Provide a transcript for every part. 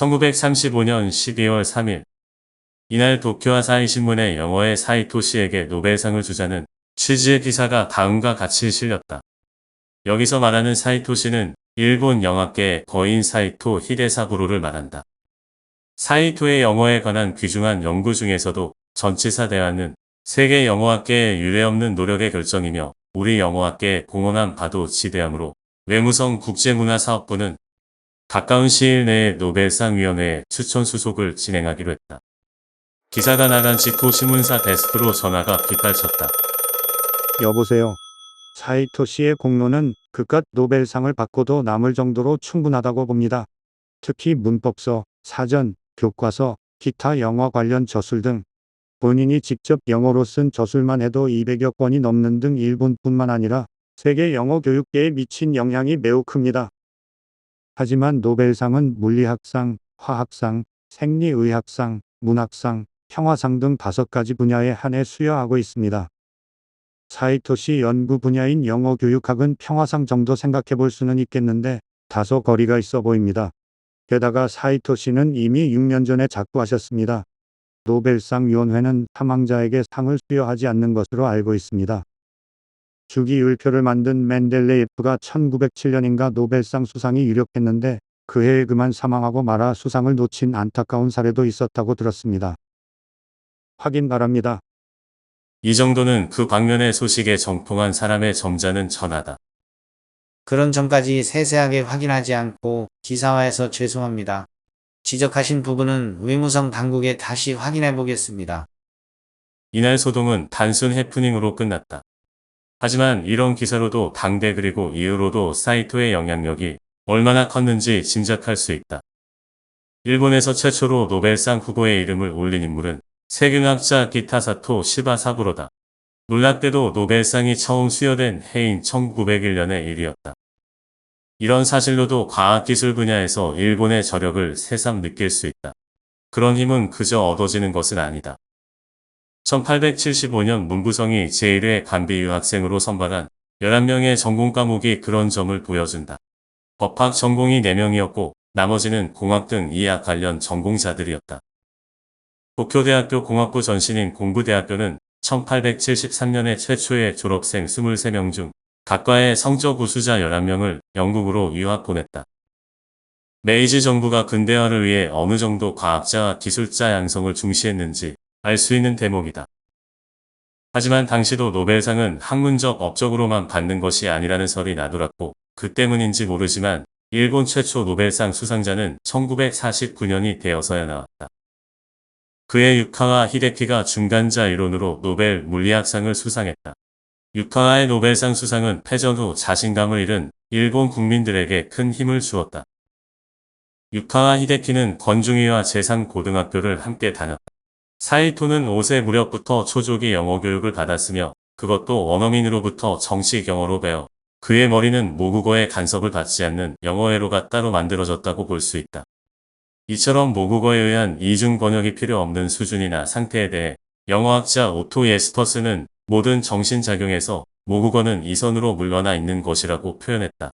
1935년 12월 3일, 이날 도쿄 아사히 신문에 영어의 사이토 씨에게 노벨상을 주자는 취지의 기사가 다음과 같이 실렸다. 여기서 말하는 사이토 씨는 일본 영화계의 거인 사이토 히데사부로를 말한다. 사이토의 영어에 관한 귀중한 연구 중에서도 전치사 대화는 세계 영어학계의 유례없는 노력의 결정이며 우리 영어학계의 공헌한 바도 지대하므로 외무성 국제문화사업부는 가까운 시일 내에 노벨상위원회에 추천 수속을 진행하기로 했다. 기사가 나간 직후 신문사 데스크로 전화가 빗발쳤다. 여보세요. 사이토 씨의 공로는 그깟 노벨상을 받고도 남을 정도로 충분하다고 봅니다. 특히 문법서, 사전, 교과서, 기타 영어 관련 저술 등 본인이 직접 영어로 쓴 저술만 해도 200여 권이 넘는 등 일본뿐만 아니라 세계 영어 교육계에 미친 영향이 매우 큽니다. 하지만 노벨상은 물리학상, 화학상, 생리의학상, 문학상, 평화상 등 5가지 분야에 한해 수여하고 있습니다. 사이토 씨 연구 분야인 영어 교육학은 평화상 정도 생각해 볼 수는 있겠는데 다소 거리가 있어 보입니다. 게다가 사이토 씨는 이미 6년 전에 작고하셨습니다. 노벨상 위원회는 사망자에게 상을 수여하지 않는 것으로 알고 있습니다. 주기율표를 만든 멘델레예프가 1907년인가 노벨상 수상이 유력했는데 그 해에 그만 사망하고 말아 수상을 놓친 안타까운 사례도 있었다고 들었습니다. 확인 바랍니다. 이 정도는 그 방면의 소식에 정통한 사람의 점잖은 전하다. 그런 점까지 세세하게 확인하지 않고 기사화해서 죄송합니다. 지적하신 부분은 외무성 당국에 다시 확인해 보겠습니다. 이날 소동은 단순 해프닝으로 끝났다. 하지만 이런 기사로도 당대 그리고 이후로도 사이토의 영향력이 얼마나 컸는지 짐작할 수 있다. 일본에서 최초로 노벨상 후보에 이름을 올린 인물은 세균학자 기타사토 시바사부로다. 놀랍게도 노벨상이 처음 수여된 해인 1901년의 일이었다. 이런 사실로도 과학기술 분야에서 일본의 저력을 새삼 느낄 수 있다. 그런 힘은 그저 얻어지는 것은 아니다. 1875년 문부성이 제1회 간비 유학생으로 선발한 11명의 전공 과목이 그런 점을 보여준다. 법학 전공이 4명이었고 나머지는 공학 등 이학 관련 전공자들이었다. 도쿄대학교 공학부 전신인 공부대학교는 1873년에 최초의 졸업생 23명 중 각과의 성적 우수자 11명을 영국으로 유학 보냈다. 메이지 정부가 근대화를 위해 어느 정도 과학자와 기술자 양성을 중시했는지 알 수 있는 대목이다. 하지만 당시도 노벨상은 학문적 업적으로만 받는 것이 아니라는 설이 나돌았고 그 때문인지 모르지만 일본 최초 노벨상 수상자는 1949년이 되어서야 나왔다. 그의 유카와 히데키가 중간자 이론으로 노벨 물리학상을 수상했다. 유카와의 노벨상 수상은 패전 후 자신감을 잃은 일본 국민들에게 큰 힘을 주었다. 유카와 히데키는 건중이와 제상고등학교를 함께 다녔다. 사이토는 5세 무렵부터 초조기 영어 교육을 받았으며 그것도 원어민으로부터 정식 영어로 배워 그의 머리는 모국어의 간섭을 받지 않는 영어회로가 따로 만들어졌다고 볼 수 있다. 이처럼 모국어에 의한 이중 번역이 필요 없는 수준이나 상태에 대해 영어학자 오토 예스퍼스는 모든 정신작용에서 모국어는 이선으로 물러나 있는 것이라고 표현했다.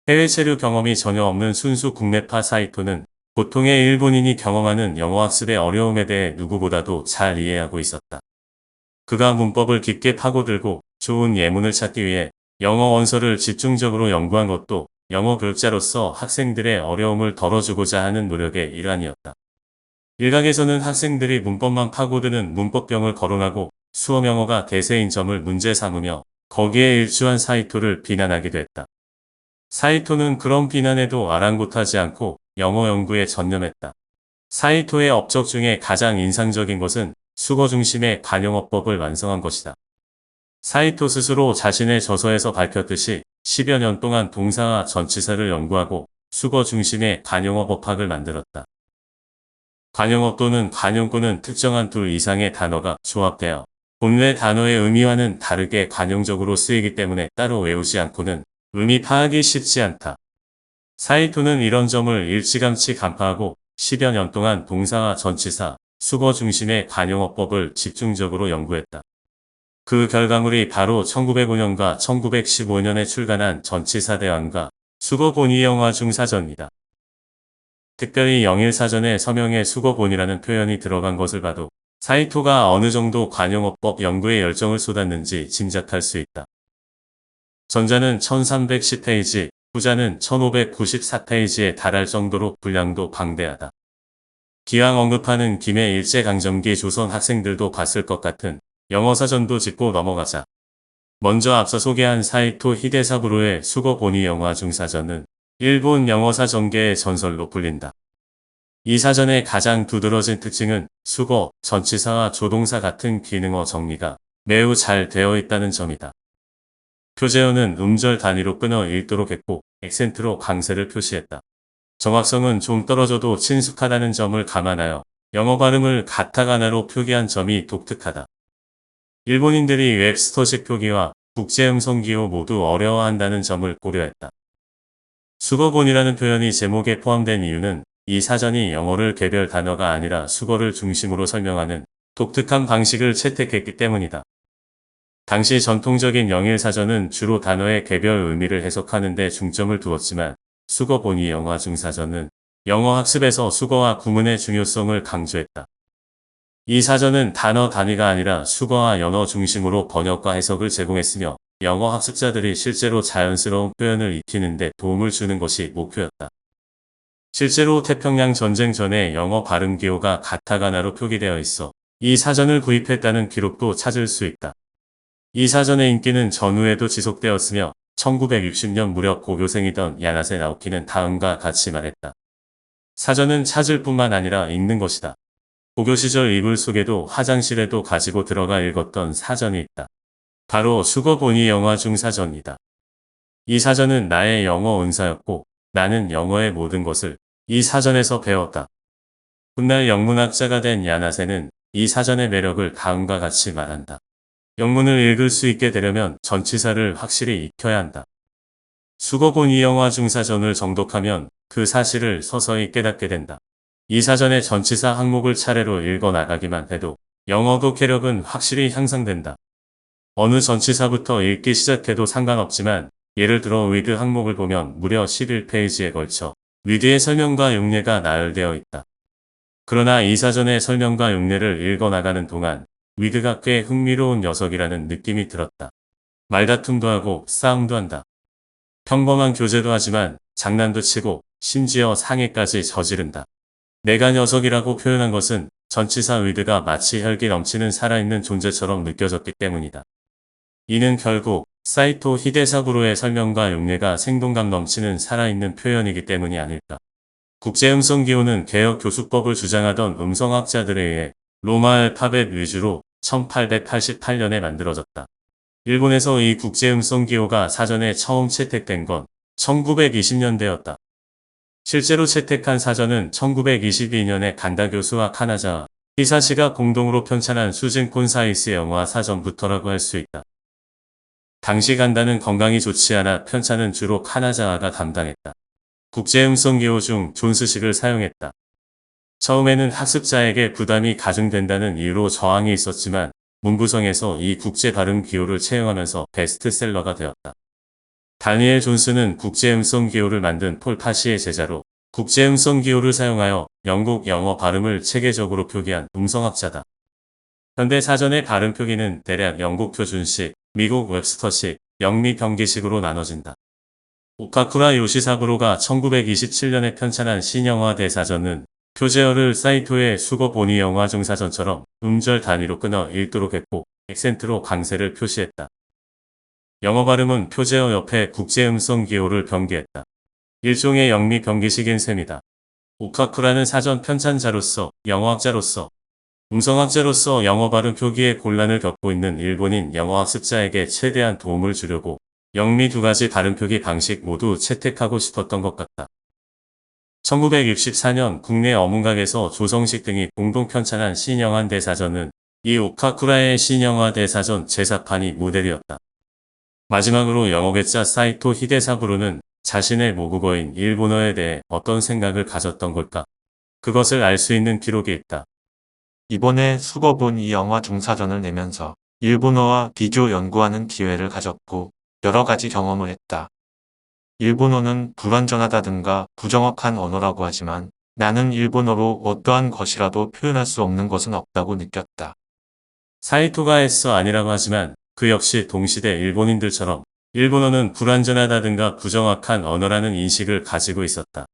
해외 체류 경험이 전혀 없는 순수 국내파 사이토는 보통의 일본인이 경험하는 영어학습의 어려움에 대해 누구보다도 잘 이해하고 있었다. 그가 문법을 깊게 파고들고 좋은 예문을 찾기 위해 영어 원서를 집중적으로 연구한 것도 영어 교육자로서 학생들의 어려움을 덜어주고자 하는 노력의 일환이었다. 일각에서는 학생들이 문법만 파고드는 문법병을 거론하고 수험 영어가 대세인 점을 문제 삼으며 거기에 일주한 사이토를 비난하기도 했다. 사이토는 그런 비난에도 아랑곳하지 않고 영어 연구에 전념했다. 사이토의 업적 중에 가장 인상적인 것은 수거 중심의 관용어법을 완성한 것이다. 사이토 스스로 자신의 저서에서 밝혔듯이 10여 년 동안 동사와 전치사를 연구하고 수거 중심의 관용어법학을 만들었다. 관용어 또는 관용구는 특정한 둘 이상의 단어가 조합되어 본래 단어의 의미와는 다르게 관용적으로 쓰이기 때문에 따로 외우지 않고는 의미 파악이 쉽지 않다. 사이토는 이런 점을 일찌감치 간파하고 10여 년 동안 동사와 전치사, 수거 중심의 관용어법을 집중적으로 연구했다. 그 결과물이 바로 1905년과 1915년에 출간한 전치사 대왕과 수거 본의 영화 중사전이다. 특별히 영일사전에 서명에 수거본이라는 표현이 들어간 것을 봐도 사이토가 어느 정도 관용어법 연구에 열정을 쏟았는지 짐작할 수 있다. 전자는 1310페이지, 후자는 1594페이지에 달할 정도로 분량도 방대하다. 기왕 언급하는 김해 일제강점기 조선 학생들도 봤을 것 같은 영어사전도 짚고 넘어가자. 먼저 앞서 소개한 사이토 히데사부로의 수거본이 영화 중사전은 일본 영어사 전계의 전설로 불린다. 이 사전의 가장 두드러진 특징은 수거, 전치사와 조동사 같은 기능어 정리가 매우 잘 되어 있다는 점이다. 표제어는 음절 단위로 끊어 읽도록 했고 액센트로 강세를 표시했다. 정확성은 좀 떨어져도 친숙하다는 점을 감안하여 영어 발음을 가타가나로 표기한 점이 독특하다. 일본인들이 웹스터식 표기와 국제음성 기호 모두 어려워한다는 점을 고려했다. 수거본이라는 표현이 제목에 포함된 이유는 이 사전이 영어를 개별 단어가 아니라 수거를 중심으로 설명하는 독특한 방식을 채택했기 때문이다. 당시 전통적인 영일사전은 주로 단어의 개별 의미를 해석하는 데 중점을 두었지만 수거본이 영화 중사전은 영어 학습에서 수거와 구문의 중요성을 강조했다. 이 사전은 단어 단위가 아니라 수거와 연어 중심으로 번역과 해석을 제공했으며 영어 학습자들이 실제로 자연스러운 표현을 익히는 데 도움을 주는 것이 목표였다. 실제로 태평양 전쟁 전에 영어 발음 기호가 가타가나로 표기되어 있어 이 사전을 구입했다는 기록도 찾을 수 있다. 이 사전의 인기는 전후에도 지속되었으며 1960년 무렵 고교생이던 야나세 나오키는 다음과 같이 말했다. 사전은 찾을 뿐만 아니라 읽는 것이다. 고교 시절 이불 속에도 화장실에도 가지고 들어가 읽었던 사전이 있다. 바로 수거본이 영화 중사전이다. 이 사전은 나의 영어 은사였고 나는 영어의 모든 것을 이 사전에서 배웠다. 훗날 영문학자가 된 야나세는 이 사전의 매력을 다음과 같이 말한다. 영문을 읽을 수 있게 되려면 전치사를 확실히 익혀야 한다. 수거본이 영화 중사전을 정독하면 그 사실을 서서히 깨닫게 된다. 이 사전의 전치사 항목을 차례로 읽어 나가기만 해도 영어 독해력은 확실히 향상된다. 어느 전치사부터 읽기 시작해도 상관없지만 예를 들어 위드 항목을 보면 무려 11페이지에 걸쳐 위드의 설명과 용례가 나열되어 있다. 그러나 이 사전의 설명과 용례를 읽어 나가는 동안 위드가 꽤 흥미로운 녀석이라는 느낌이 들었다. 말다툼도 하고 싸움도 한다. 평범한 교제도 하지만 장난도 치고 심지어 상해까지 저지른다. 내가 녀석이라고 표현한 것은 전치사 위드가 마치 혈기 넘치는 살아있는 존재처럼 느껴졌기 때문이다. 이는 결국 사이토 히데사부로의 설명과 용례가 생동감 넘치는 살아있는 표현이기 때문이 아닐까. 국제음성 기호는 개혁 교수법을 주장하던 음성학자들에 의해 로마 알파벳 위주로 1888년에 만들어졌다. 일본에서 이 국제음성 기호가 사전에 처음 채택된 건 1920년대였다. 실제로 채택한 사전은 1922년에 간다 교수와 카나자와 히사시가 공동으로 편찬한 수진 콘사이스 영화 사전부터라고 할 수 있다. 당시 간다는 건강이 좋지 않아 편찬은 주로 카나자와가 담당했다. 국제음성 기호 중 존스식을 사용했다. 처음에는 학습자에게 부담이 가중된다는 이유로 저항이 있었지만 문구성에서 이 국제 발음 기호를 채용하면서 베스트셀러가 되었다. 다니엘 존스는 국제음성 기호를 만든 폴 파시의 제자로 국제음성 기호를 사용하여 영국 영어 발음을 체계적으로 표기한 음성학자다. 현대 사전의 발음 표기는 대략 영국 표준식, 미국 웹스터식, 영미 병기식으로 나눠진다. 오카쿠라 요시사부로가 1927년에 편찬한 신영화 대사전은 표제어를 사이토의 수거본이 영화 중사전처럼 음절 단위로 끊어 읽도록 했고 액센트로 강세를 표시했다. 영어 발음은 표제어 옆에 국제음성 기호를 병기했다. 일종의 영미 병기식인 셈이다. 오카쿠라는 사전 편찬자로서 영어학자로서 음성학자로서 영어 발음 표기에 곤란을 겪고 있는 일본인 영어학습자에게 최대한 도움을 주려고 영미 두 가지 발음 표기 방식 모두 채택하고 싶었던 것 같다. 1964년 국내 어문각에서 조성식 등이 공동 편찬한 신영한 대사전은 이 오카쿠라의 신영화 대사전 제사판이 모델이었다. 마지막으로 영어괴짜 사이토 히데사부로는 자신의 모국어인 일본어에 대해 어떤 생각을 가졌던 걸까? 그것을 알 수 있는 기록이 있다. 이번에 수거본 이 영화 중사전을 내면서 일본어와 비교 연구하는 기회를 가졌고 여러 가지 경험을 했다. 일본어는 불완전하다든가 부정확한 언어라고 하지만 나는 일본어로 어떠한 것이라도 표현할 수 없는 것은 없다고 느꼈다. 사이토가 애써 아니라고 하지만 그 역시 동시대 일본인들처럼 일본어는 불완전하다든가 부정확한 언어라는 인식을 가지고 있었다.